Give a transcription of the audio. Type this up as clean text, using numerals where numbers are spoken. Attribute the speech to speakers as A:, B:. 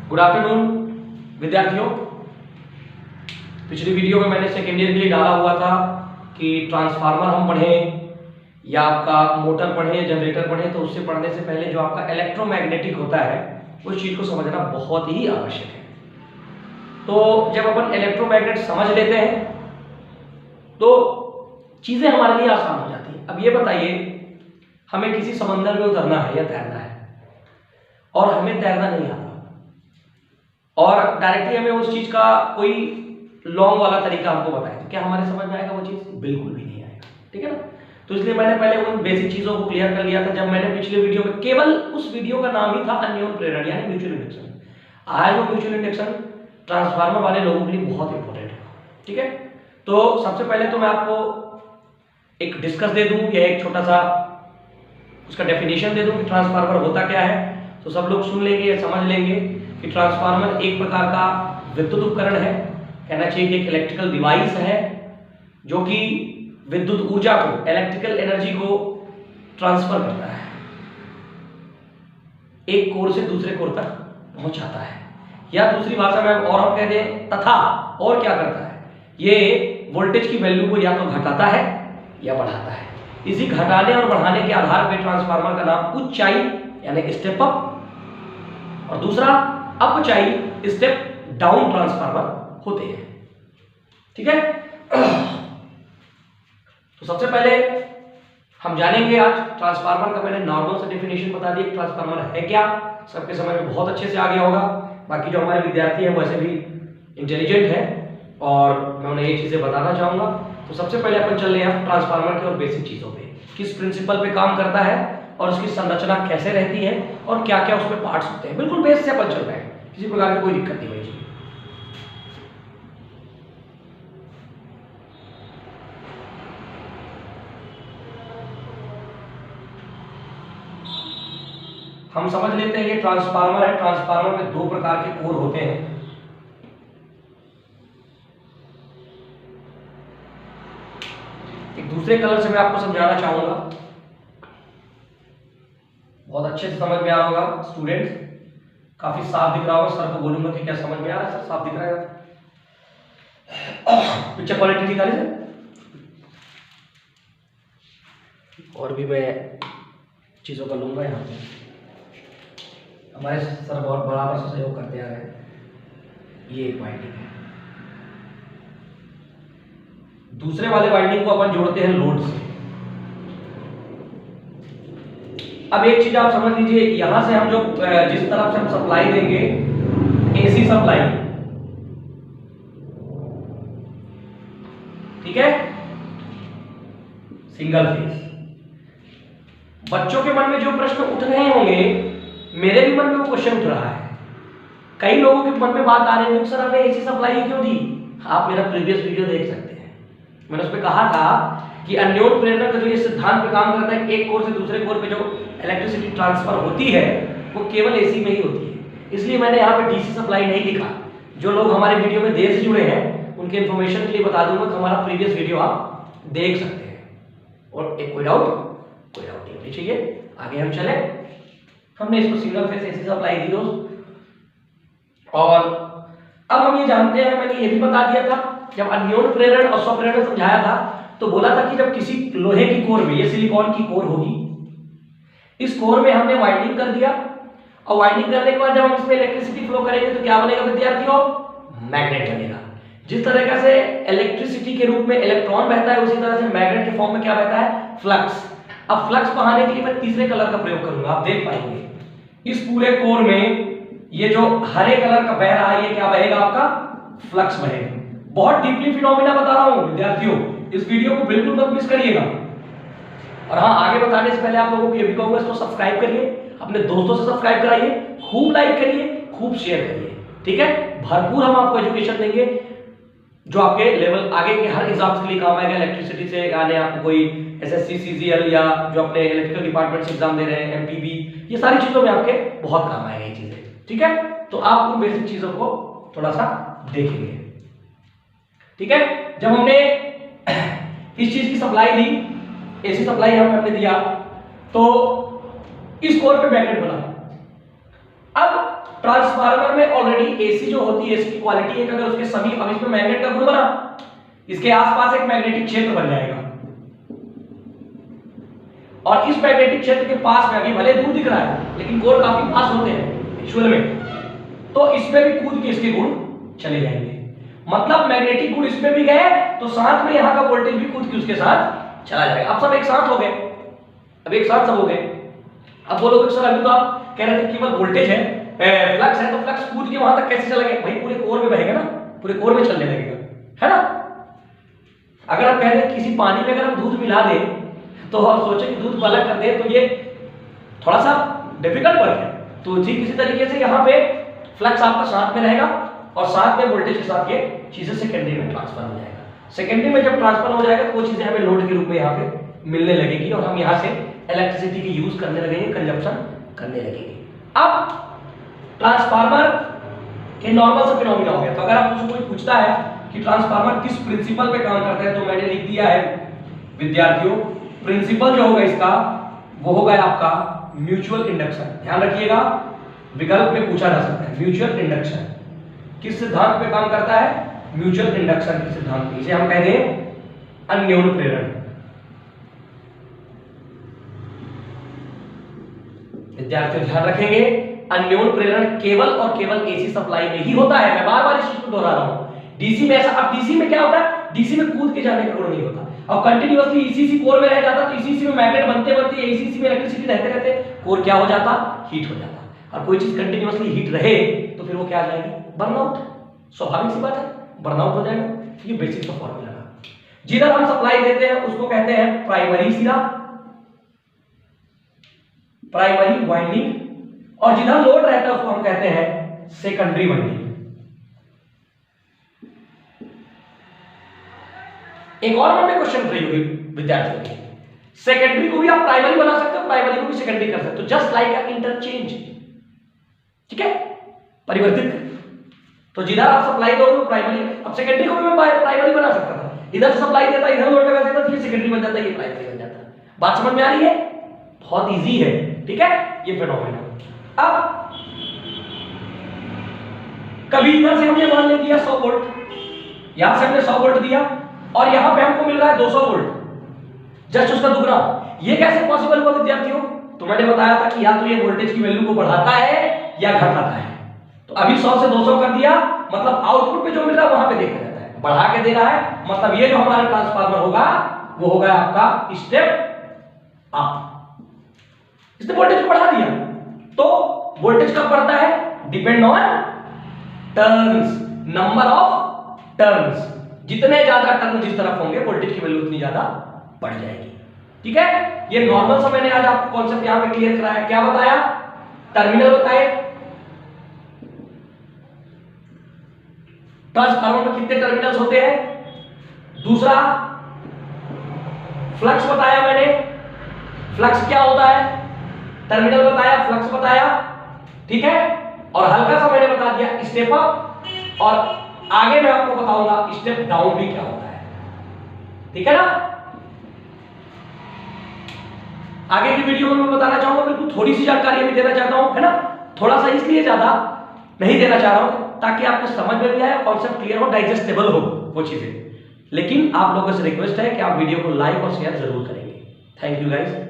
A: Good afternoon विद्यार्थियों। पिछली video में मैंने सेकेंड ईयर के लिए डाला हुआ था कि ट्रांसफार्मर हम पढ़ें या आपका मोटर पढ़ें या जनरेटर पढ़ें, तो उससे पढ़ने से पहले जो आपका इलेक्ट्रोमैग्नेटिक होता है उस चीज़ को समझना बहुत ही आवश्यक है। तो जब अपन इलेक्ट्रोमैग्नेट समझ लेते हैं तो चीज़ें हमारे लिए आसान हो जाती हैं। अब ये बताइए, हमें किसी समंदर में उतरना है या तैरना है और हमें तैरना नहीं आता और डायरेक्टली हमें उस चीज़ का कोई लॉन्ग वाला तरीका हमको बताए, तो क्या हमारे समझ में आएगा वो चीज़? बिल्कुल भी नहीं आएगा, ठीक है ना। तो इसलिए मैंने पहले उन बेसिक चीज़ों को क्लियर कर लिया था जब मैंने पिछले वीडियो में, केवल उस वीडियो का नाम ही था अन्योन प्रेरण यानी म्यूचुअल इंडक्शन। आज वो म्यूचुअल इंडक्शन ट्रांसफार्मर वाले लोगों के लिए बहुत इंपॉर्टेंट है, ठीक है। तो सबसे पहले तो मैं आपको एक डिस्कस दे दूं या एक छोटा सा उसका डेफिनेशन दे दूं कि ट्रांसफार्मर होता क्या है, तो सब लोग सुन लेंगे या समझ लेंगे कि ट्रांसफार्मर एक प्रकार का विद्युत उपकरण है, कहना चाहिए कि एक इलेक्ट्रिकल डिवाइस है जो कि विद्युत ऊर्जा को, इलेक्ट्रिकल एनर्जी को ट्रांसफर करता है, एक कोर से दूसरे कोर तक पहुंचाता है, या दूसरी भाषा में और हम कह दें तथा और क्या करता है, ये वोल्टेज की वैल्यू को या तो घटाता है या बढ़ाता है। इसी घटाने और बढ़ाने के आधार पर ट्रांसफार्मर का नाम ऊंचाई यानी स्टेप अप और दूसरा अपचाई स्टेप डाउन ट्रांसफार्मर होते हैं, ठीक है। तो सबसे पहले हम जानेंगे आज ट्रांसफार्मर का, मैंने नॉर्मल से डेफिनेशन बता दी, ट्रांसफार्मर है क्या, सबके समझ में बहुत अच्छे से आ गया होगा। बाकी जो हमारे विद्यार्थी हैं वैसे भी इंटेलिजेंट हैं और मैं उन्हें ये चीज़ें बताना चाहूँगा। तो सबसे पहले अपन चल रहे हैं ट्रांसफार्मर के और बेसिक चीज़ों पे, किस प्रिंसिपल पे काम करता है और उसकी संरचना कैसे रहती है और क्या क्या उसमें पार्ट्स होते हैं। बिल्कुल बेस से अपन चल रहे हैं, किसी प्रकार की कोई दिक्कत नहीं होगी। हम समझ लेते हैं ये ट्रांसफार्मर है। ट्रांसफार्मर में दो प्रकार के कोर होते हैं, एक दूसरे कलर से मैं आपको समझाना चाहूंगा, बहुत अच्छे से समझ में आ रहा होगा स्टूडेंट्स, काफी साफ दिख रहा होगा। सर को बोलूंगा कि क्या समझ में आ रहा है? सर साफ दिख रहा है? पिक्चर क्वालिटी ठीक आ रही है? और भी मैं चीजों का लूंगा यहाँ पे, हमारे सर बहुत बराबर से सहयोग करते आ रहे हैं। ये एक वाइंडिंग है, दूसरे वाले वाइंडिंग को अपन जोड़ते हैं लोड से। अब एक चीज आप समझ लीजिए, यहां से हम जो जिस तरफ से हम सप्लाई देंगे एसी सप्लाई, ठीक है, सिंगल फेज। बच्चों के मन में जो प्रश्न उठ रहे होंगे, मेरे भी मन में वो क्वेश्चन उठ रहा है, कई लोगों के मन में बात आ रही है सर हमने एसी सप्लाई क्यों दी। आप मेरा प्रीवियस वीडियो देख सकते हैं, मैंने उस पर कहा था कि अन्योन प्रेरण का जो ये सिद्धांत पे काम करता है, एक कोर से दूसरे कोर पे जो इलेक्ट्रिसिटी ट्रांसफर होती है वो केवल एसी में ही होती है। इसलिए मैंने यहाँ पे डीसी सप्लाई नहीं लिखा। जो लोग हमारे वीडियो में देर से जुड़े हैं उनके इन्फॉर्मेशन के लिए बता दूंगा कि हमारा प्रीवियस वीडियो आप देख सकते हैं और एक कोई डाउट नहीं होनी चाहिए। आगे हम चले, हमने इसको सिंगल फेज एसी सप्लाई दी दोस्त, और अब हम ये जानते हैं, मैंने ये भी बता दिया था जब अन्योन प्रेरण और स्वप्रेरण समझाया था, तो बोला था कि जब किसी लोहे की कोर में, ये सिलिकॉन की कोर होगी, इस कोर में हमने वाइंडिंग कर दिया और वाइंडिंग करने के बाद जब हम इसमें इलेक्ट्रिसिटी फ्लो करेंगे तो क्या बनेगा विद्यार्थियों? मैग्नेट बनेगा। जिस तरीके से इलेक्ट्रिसिटी के रूप में इलेक्ट्रॉन बहता है, उसी तरह से मैग्नेट के फॉर्म में क्या बहता है? फ्लक्स। अब फ्लक्स बहाने के लिए मैं तीसरे कलर का प्रयोग करूंगा, आप देख पाएंगे इस पूरे कोर में ये जो हरे कलर का बह रहा है, ये क्या बहेगा? आपका फ्लक्स बहेगा। बहुत डीपली फिनोमिना बता रहा हूं विद्यार्थियों, इस वीडियो को बिल्कुल मत मिस करिएगा। और हाँ, आगे बताने से पहले आप लोगों को ये भी कहूंगा, इसको सब्सक्राइब करिए, अपने दोस्तों से सब्सक्राइब कराइए, खूब लाइक करिए, खूब शेयर करिए, ठीक है। भरपूर हम आपको एजुकेशन देंगे जो आपके लेवल आगे के हर एग्जाम्स के लिए काम आएगा। इलेक्ट्रिसिटी से आने आपको कोई एसएससी सीजीएल या जो अपने इलेक्ट्रिकल डिपार्टमेंट से एग्जाम दे रहे हैं एमपीबी, ये सारी चीजों में आपके बहुत काम आएगा ये चीजें, ठीक है। तो आप उन बेसिक चीजों को थोड़ा सा देखेंगे, ठीक है। जब हमने इस चीज की सप्लाई दी, एसी सप्लाई हमने दिया, तो इस कोर पे मैग्नेट बना। अब ट्रांसफार्मर में ऑलरेडी एसी जो होती है इसकी क्वालिटी है कि अगर उसके सभी, अब इसमें मैग्नेट का गुण बना, इसके आसपास एक मैग्नेटिक क्षेत्र बन जाएगा और इस मैग्नेटिक क्षेत्र के पास में अभी भले दूर दिख रहा है लेकिन कोर काफी पास होते हैं एक्चुअल में, तो इसमें भी कूद के इसके गुण चले जाएंगे। मतलब मैग्नेटिक गुण इसमें भी गए तो साथ में यहां का वोल्टेज भी कूद के उसके साथ चला जाएगा। अब सब एक साथ हो गए, अब एक साथ सब हो गए। अब बोलोगे सर अभी तो आप कह रहे थे केवल वोल्टेज है, फ्लक्स है, तो फ्लक्स कूद के वहां तक कैसे चलेगा? भाई पूरे कोर में बहेगा ना, पूरे कोर में चलने लगेगा, है ना। अगर आप कह रहे किसी पानी में अगर हम दूध मिला दें तो हम सोचें कि दूध को अलग कर दें तो ये थोड़ा सा डिफिकल्ट वर्क है। तो ठीक इसी तरीके से यहाँ पे फ्लक्स आपका साथ में रहेगा और साथ में वोल्टेज के साथ ये चीजें सेकेंडरी में ट्रांसफर हो जाएगा। सेकेंडरी में जब ट्रांसफर हो जाएगा तो वो चीजें हमें लोड के रूप में यहाँ पे मिलने लगेगी और हम यहाँ से इलेक्ट्रिसिटी की यूज करने लगेंगे, कंजप्शन करने लगेंगे। अब ट्रांसफार्मर के नॉर्मल से फिनोमिना हो गया। तो अगर आपको कोई पूछता है कि ट्रांसफार्मर किस प्रिंसिपल पे काम करता है तो मैंने लिख दिया है विद्यार्थियों, प्रिंसिपल जो होगा इसका वो होगा आपका म्यूचुअल इंडक्शन। ध्यान रखिएगा, विकल्प में पूछा जा सकता है म्यूचुअल इंडक्शन किस सिद्धांत पे काम करता है? म्यूचुअल इंडक्शन के सिद्धांत पे। इसे हम कहते हैं अन्योन्य प्रेरण। विद्यार्थियों ध्यान रखेंगे, अन्योन्य प्रेरण केवल और केवल एसी सप्लाई में ही होता है। मैं बार बार इस चीज को दोहरा रहा हूं। डीसी में ऐसा, अब डीसी में क्या होता है? डीसी में कूद के जाने का गुण नहीं होता। अब कंटिन्यूअसली ईसीसी कोर में रह जाता तो ईसीसी में मैग्नेट बनते बनते ईसीसी में इलेक्ट्रिसिटी रहते रहते कोर क्या हो जाता? हीट हो जाता। और कोई चीज कंटिन्यूअसली हीट रहे तो फिर वो क्या आ जाएगी? बर्नआउट। स्वाभाविक सी बात है, बर्नआउट हो जाएगा। ये बेसिक का फॉर्मूला है। जिधर हम सप्लाई देते हैं उसको कहते हैं प्राइमरी सिरा, प्राइमरी वाइंडिंग, और जिधर लोड रहता है उसको हम कहते हैं सेकेंडरी वाइंडिंग। एक और नंबर क्वेश्चन रही होगी विद्यार्थियों के, सेकेंडरी को भी आप प्राइमरी बना सकते हो, प्राइमरी को भी सेकेंडरी कर सकते हो, जस्ट लाइक अ इंटरचेंज। ठीक है, परिवर्तित। तो जिधर आप सप्लाई दोगे वो प्राइमरी, अब सेकेंडरी को भी मैं प्राइमरी बना सकता था, इधर सप्लाई देता इधर लोड लगा देता तो ये सेकेंडरी बन जाता, ये प्राइमरी बन जाता। बात समझ में आ रही है? बहुत इजी है। ठीक है, ये फिनोमेना। अब कभी इधर से हमने मान ले दिया 100 वोल्ट, यहां से हमने 100 वोल्ट दिया और यहां पे हमको मिल रहा है 200 वोल्ट, जस्ट उसका दुगना। ये कैसे पॉसिबल हुआ विद्यार्थियों? तो मैंने बताया था कि या तो ये वोल्टेज की वैल्यू को बढ़ाता है या घटाता है। तो अभी 100 से 200 कर दिया, मतलब आउटपुट पे जो मिल रहा है वहां पे देखा जाता है, बढ़ा के दे रहा है। मतलब ये जो हमारा ट्रांसफार्मर होगा वो होगा आपका स्टेप अप। इसने वोल्टेज को बढ़ा दिया तो वोल्टेज कब बढ़ता है? Depend on turns, number of turns. जितने ज्यादा टर्न जिस तरफ होंगे वोल्टेज की वैल्यू उतनी ज्यादा बढ़ जाएगी। ठीक है, ये नॉर्मल सा मैंने आज आपको कॉन्सेप्ट यहां पे क्लियर कराया। क्या बताया? टर्मिनल बताए, ट्रांसफार्मर में कितने टर्मिनल्स होते हैं, दूसरा फ्लक्स बताया मैंने, फ्लक्स क्या होता है, टर्मिनल बताया, फ्लक्स बताया। ठीक है, और हल्का सा मैंने बता दिया स्टेप अप, और आगे मैं आपको बताऊंगा स्टेप डाउन भी क्या होता है। ठीक है ना? आगे की वीडियो में मैं बताना चाहूंगा, बिल्कुल थोड़ी सी जानकारी अभी देना चाहता हूं, है ना। थोड़ा सा इसलिए ज्यादा नहीं देना चाह रहा हूं ताकि आपको समझ में भी आए, कॉन्सेप्ट क्लियर हो, डाइजेस्टेबल हो वो चीजें। लेकिन आप लोगों से रिक्वेस्ट है कि आप वीडियो को लाइक और शेयर जरूर करेंगे। Thank you guys.